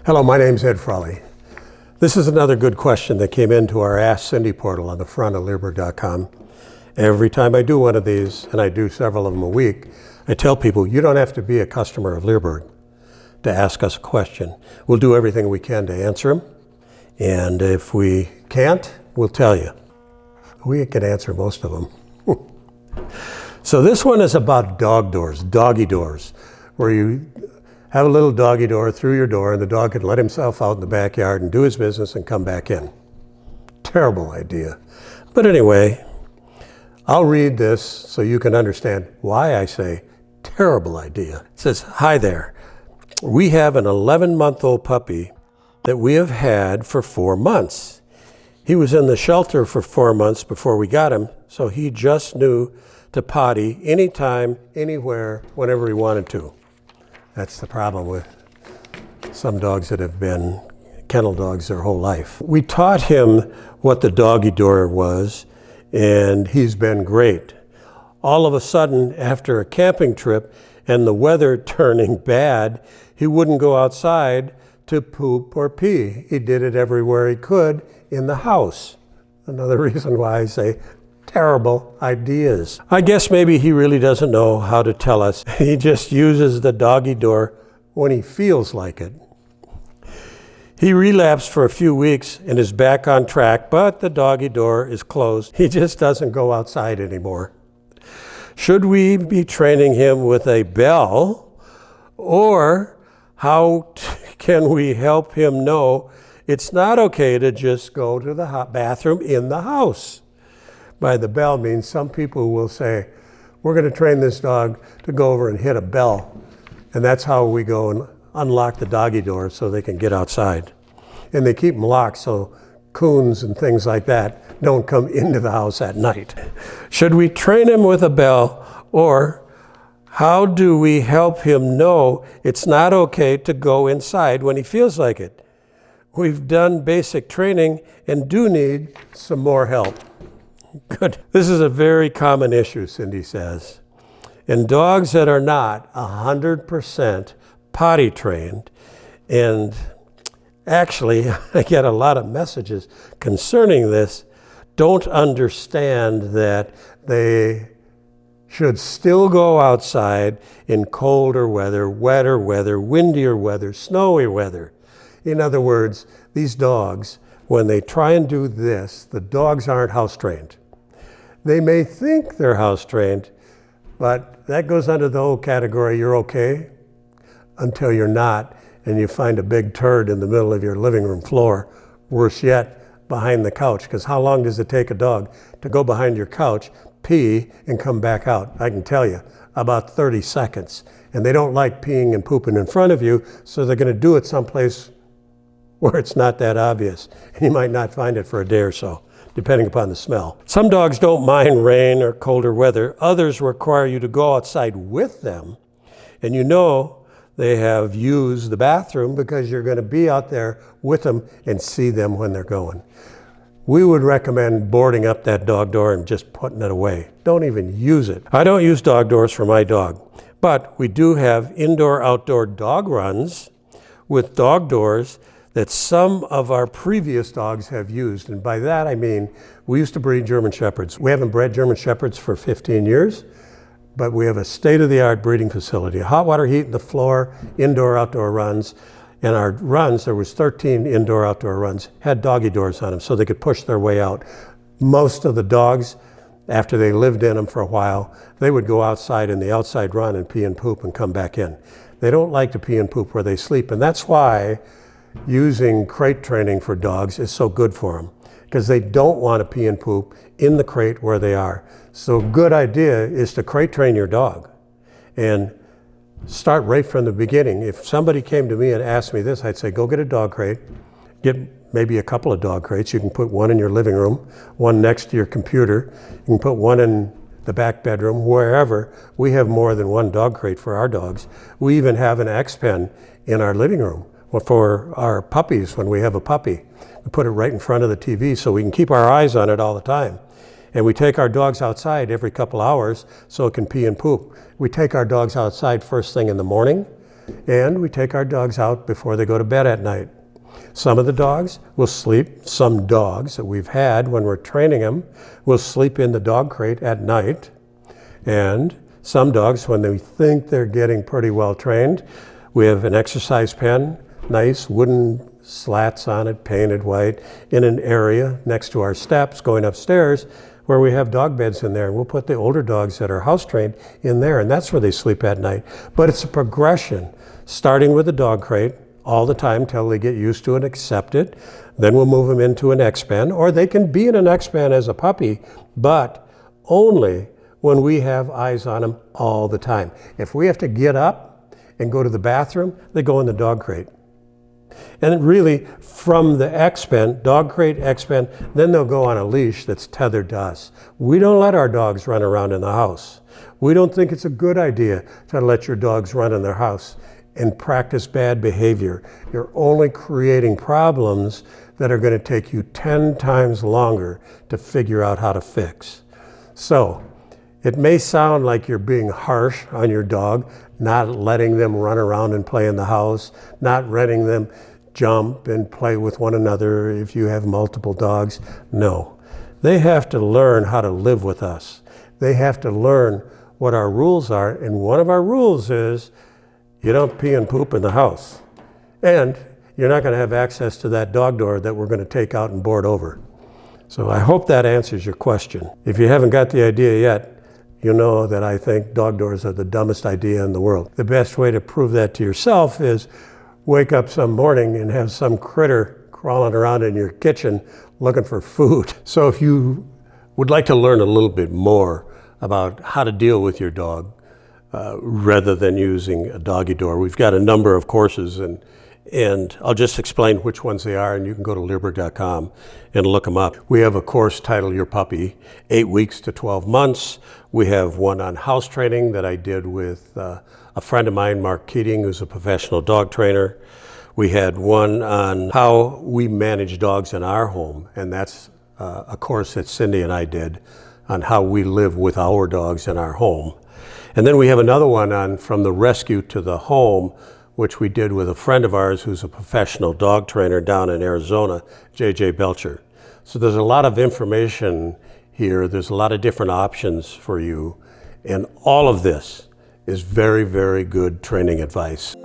Hello, my name's Ed Frawley. This is another good question that came into our Ask Cindy portal on the front of Leerburg.com. Every time I do one of these, and I do several of them a week, I tell people, you don't have to be a customer of Leerburg to ask us a question. We'll do everything we can to answer them, and if we can't, we'll tell you. We can answer most of them. So this one is about dog doors, doggy doors, where you have a little doggy door through your door and the dog can let himself out in the backyard and do his business and come back in. Terrible idea. But anyway, I'll read this so you can understand why I say terrible idea. It says, "Hi there. We have an 11-month-old puppy that we have had for 4 months. He was in the shelter for 4 months before we got him, so he just knew to potty anytime, anywhere, whenever he wanted to." That's the problem with some dogs that have been kennel dogs their whole life. We taught him what the doggy door was, and he's been great. All of a sudden, after a camping trip and the weather turning bad, he wouldn't go outside to poop or pee. He did it everywhere he could in the house. Another reason why I say terrible ideas. I guess maybe he really doesn't know how to tell us. He just uses the doggy door when he feels like it. He relapsed for a few weeks and is back on track, but the doggy door is closed. He just doesn't go outside anymore. Should we be training him with a bell, or how can we help him know it's not okay to just go to the bathroom in the house? By the bell means some people will say, we're going to train this dog to go over and hit a bell. And that's how we go and unlock the doggy door so they can get outside. And they keep them locked so coons and things like that don't come into the house at night. Should we train him with a bell, or how do we help him know it's not okay to go inside when he feels like it? We've done basic training and do need some more help. Good. This is a very common issue, Cindy says. In dogs that are not 100% potty trained, and actually I get a lot of messages concerning this, don't understand that they should still go outside in colder weather, wetter weather, windier weather, snowy weather. In other words, these dogs, when they try and do this, the dogs aren't house trained. They may think they're house trained, but that goes under the whole category, you're okay, until you're not, and you find a big turd in the middle of your living room floor, worse yet, behind the couch, because how long does it take a dog to go behind your couch, pee, and come back out? I can tell you, about 30 seconds. And they don't like peeing and pooping in front of you, so they're going to do it someplace where it's not that obvious, and you might not find it for a day or so, depending upon the smell. Some dogs don't mind rain or colder weather. Others require you to go outside with them, and you know they have used the bathroom because you're going to be out there with them and see them when they're going. We would recommend boarding up that dog door and just putting it away. Don't even use it. I don't use dog doors for my dog, but we do have indoor-outdoor dog runs with dog doors that some of our previous dogs have used. And by that I mean, we used to breed German Shepherds. We haven't bred German Shepherds for 15 years, but we have a state-of-the-art breeding facility. Hot water heat in the floor, indoor-outdoor runs. And our runs, there was 13 indoor-outdoor runs, had doggy doors on them so they could push their way out. Most of the dogs, after they lived in them for a while, they would go outside in the outside run and pee and poop and come back in. They don't like to pee and poop where they sleep, and that's why using crate training for dogs is so good for them, because they don't want to pee and poop in the crate where they are. So a good idea is to crate train your dog and start right from the beginning. If somebody came to me and asked me this, I'd say, go get a dog crate, get maybe a couple of dog crates. You can put one in your living room, one next to your computer. You can put one in the back bedroom, wherever. We have more than one dog crate for our dogs. We even have an X-pen in our living room for our puppies when we have a puppy. We put it right in front of the TV so we can keep our eyes on it all the time. And we take our dogs outside every couple hours so it can pee and poop. We take our dogs outside first thing in the morning And we take our dogs out before they go to bed at night. Some of the dogs will sleep, some dogs that we've had when we're training them will sleep in the dog crate at night. And some dogs, when they think they're getting pretty well trained, we have an exercise pen, nice wooden slats on it, painted white, in an area next to our steps going upstairs where we have dog beds in there. And we'll put the older dogs that are house trained in there, and that's where they sleep at night. But it's a progression, starting with the dog crate all the time till they get used to it, accept it. Then we'll move them into an X-pen, or they can be in an X-pen as a puppy, but only when we have eyes on them all the time. If we have to get up and go to the bathroom, they go in the dog crate. And really, from the X-pen, dog crate, X-pen, then they'll go on a leash that's tethered to us. We don't let our dogs run around in the house. We don't think it's a good idea to let your dogs run in their house and practice bad behavior. You're only creating problems that are going to take you 10 times longer to figure out how to fix. So, it may sound like you're being harsh on your dog, not letting them run around and play in the house, not letting them jump and play with one another if you have multiple dogs. No, they have to learn how to live with us. They have to learn what our rules are, and one of our rules is you don't pee and poop in the house. And you're not going to have access to that dog door that we're going to take out and board over. So I hope that answers your question. If you haven't got the idea yet, you know that I think dog doors are the dumbest idea in the world. The best way to prove that to yourself is wake up some morning and have some critter crawling around in your kitchen looking for food. So if you would like to learn a little bit more about how to deal with your dog rather than using a doggy door, we've got a number of courses, and I'll just explain which ones they are, and you can go to Leerburg.com and look them up. We have a course titled Your Puppy, 8 weeks to 12 months. We have one on house training that I did with a friend of mine, Mark Keating, who's a professional dog trainer. We had one on how we manage dogs in our home, and that's a course that Cindy and I did on how we live with our dogs in our home. And then we have another one on from the rescue to the home, which we did with a friend of ours who's a professional dog trainer down in Arizona, J.J. Belcher. So there's a lot of information here. There's a lot of different options for you. And all of this is very, very good training advice.